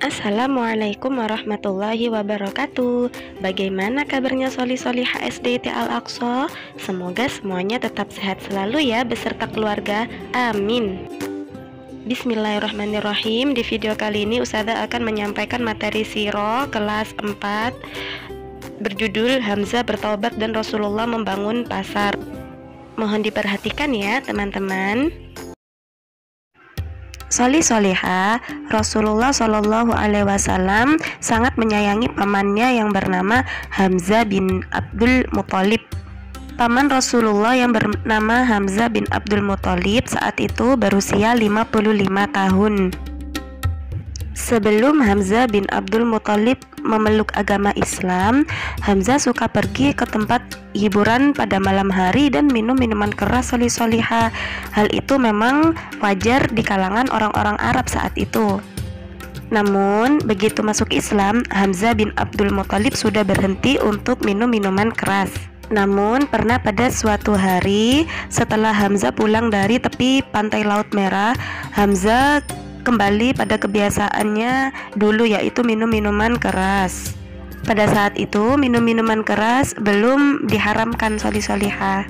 Assalamualaikum warahmatullahi wabarakatuh. Bagaimana kabarnya Soli-Solihah SDIT Al-Aqsa? Semoga semuanya tetap sehat selalu ya beserta keluarga. Amin. Bismillahirrahmanirrahim. Di video kali ini Ustazah akan menyampaikan materi Siro kelas 4 berjudul Hamzah bertaubat dan Rasulullah membangun pasar. Mohon diperhatikan ya teman-teman. Soli-solihah, Rasulullah Shallallahu Alaihi Wasallam sangat menyayangi pamannya yang bernama Hamzah bin Abdul Muthalib. Paman Rasulullah yang bernama Hamzah bin Abdul Muthalib saat itu berusia 55 tahun. Sebelum Hamzah bin Abdul Muthalib memeluk agama Islam, Hamzah suka pergi ke tempat hiburan pada malam hari dan minum minuman keras. Soli-solihah. Hal itu memang wajar di kalangan orang-orang Arab saat itu. Namun, begitu masuk Islam, Hamzah bin Abdul Muthalib sudah berhenti untuk minum minuman keras. Namun, pernah pada suatu hari setelah Hamzah pulang dari tepi pantai Laut Merah, Hamzah kembali pada kebiasaannya dulu, yaitu minum minuman keras. Pada saat itu minum minuman keras belum diharamkan. Soli-solihah.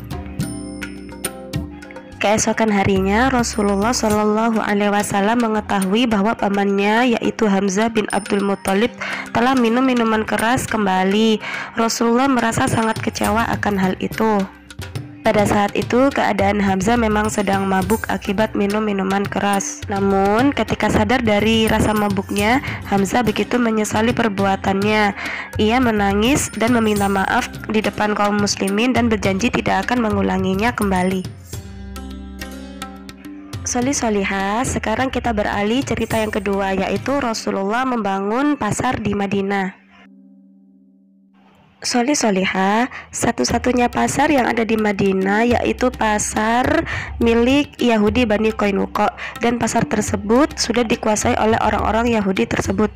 Keesokan harinya Rasulullah Shallallahu Alaihi Wasallam mengetahui bahwa pamannya yaitu Hamzah bin Abdul Muthalib telah minum minuman keras kembali. Rasulullah merasa sangat kecewa akan hal itu. Pada saat itu keadaan Hamzah memang sedang mabuk akibat minum minuman keras. Namun ketika sadar dari rasa mabuknya, Hamzah begitu menyesali perbuatannya. Ia menangis dan meminta maaf di depan kaum muslimin dan berjanji tidak akan mengulanginya kembali. Soli-solihah, sekarang kita beralih cerita yang kedua, yaitu Rasulullah membangun pasar di Madinah. Soli-solihah, satu-satunya pasar yang ada di Madinah yaitu pasar milik Yahudi Bani Qainuqa, dan pasar tersebut sudah dikuasai oleh orang-orang Yahudi tersebut.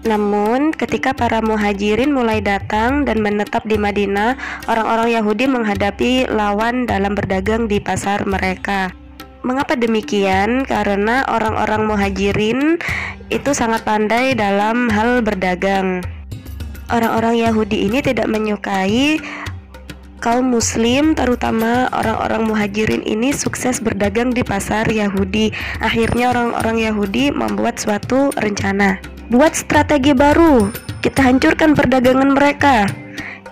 Namun ketika para muhajirin mulai datang dan menetap di Madinah, orang-orang Yahudi menghadapi lawan dalam berdagang di pasar mereka. Mengapa demikian? Karena orang-orang muhajirin itu sangat pandai dalam hal berdagang. Orang-orang Yahudi ini tidak menyukai kaum muslim, terutama orang-orang muhajirin ini sukses berdagang di pasar Yahudi. Akhirnya orang-orang Yahudi membuat suatu rencana. Buat strategi baru, kita hancurkan perdagangan mereka.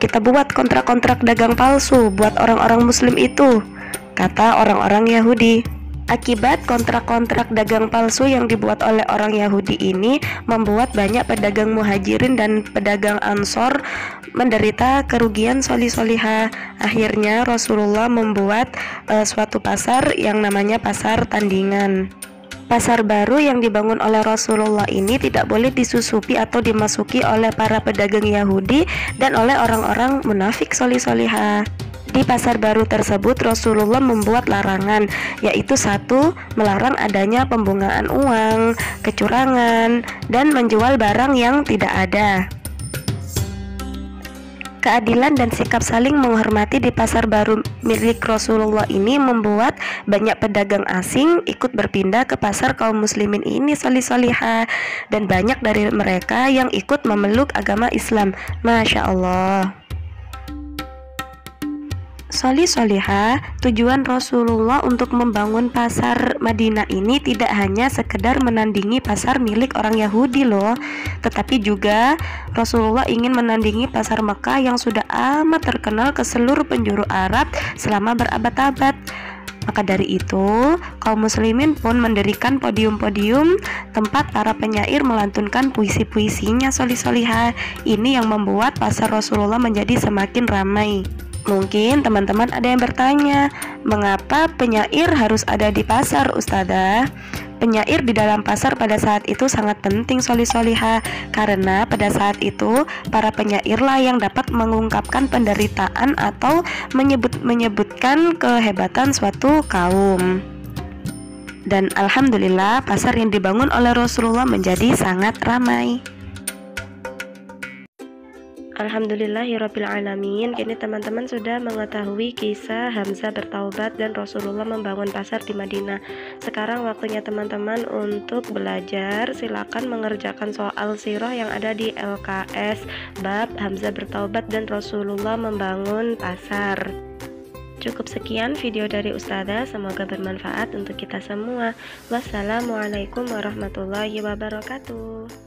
Kita buat kontrak-kontrak dagang palsu buat orang-orang muslim itu, kata orang-orang Yahudi. Akibat kontrak-kontrak dagang palsu yang dibuat oleh orang Yahudi ini membuat banyak pedagang muhajirin dan pedagang ansor menderita kerugian. Soli-solihah. Akhirnya Rasulullah membuat suatu pasar yang namanya pasar tandingan. Pasar baru yang dibangun oleh Rasulullah ini tidak boleh disusupi atau dimasuki oleh para pedagang Yahudi dan oleh orang-orang munafik. Soli-solihah. Di pasar baru tersebut Rasulullah membuat larangan, yaitu satu, melarang adanya pembungaan uang, kecurangan, dan menjual barang yang tidak ada. Keadilan dan sikap saling menghormati di pasar baru milik Rasulullah ini membuat banyak pedagang asing ikut berpindah ke pasar kaum muslimin ini. Soli-solihah. Dan banyak dari mereka yang ikut memeluk agama Islam. Masya Allah. Soli-solihah, tujuan Rasulullah untuk membangun pasar Madinah ini tidak hanya sekedar menandingi pasar milik orang Yahudi loh, tetapi juga Rasulullah ingin menandingi pasar Mekah yang sudah amat terkenal ke seluruh penjuru Arab selama berabad-abad. Maka dari itu, kaum muslimin pun mendirikan podium-podium tempat para penyair melantunkan puisi-puisinya. Soli-solihah. Ini yang membuat pasar Rasulullah menjadi semakin ramai. Mungkin teman-teman ada yang bertanya, mengapa penyair harus ada di pasar, Ustazah? Penyair di dalam pasar pada saat itu sangat penting. Soli-solihah. Karena pada saat itu para penyairlah yang dapat mengungkapkan penderitaan atau menyebutkan kehebatan suatu kaum. Dan alhamdulillah pasar yang dibangun oleh Rasulullah menjadi sangat ramai. Alhamdulillahirabbil alamin. Kini teman-teman sudah mengetahui kisah Hamzah bertaubat dan Rasulullah membangun pasar di Madinah. Sekarang waktunya teman-teman untuk belajar. Silakan mengerjakan soal sirah yang ada di LKS bab Hamzah bertaubat dan Rasulullah membangun pasar. Cukup sekian video dari Ustazah, semoga bermanfaat untuk kita semua. Wassalamualaikum warahmatullahi wabarakatuh.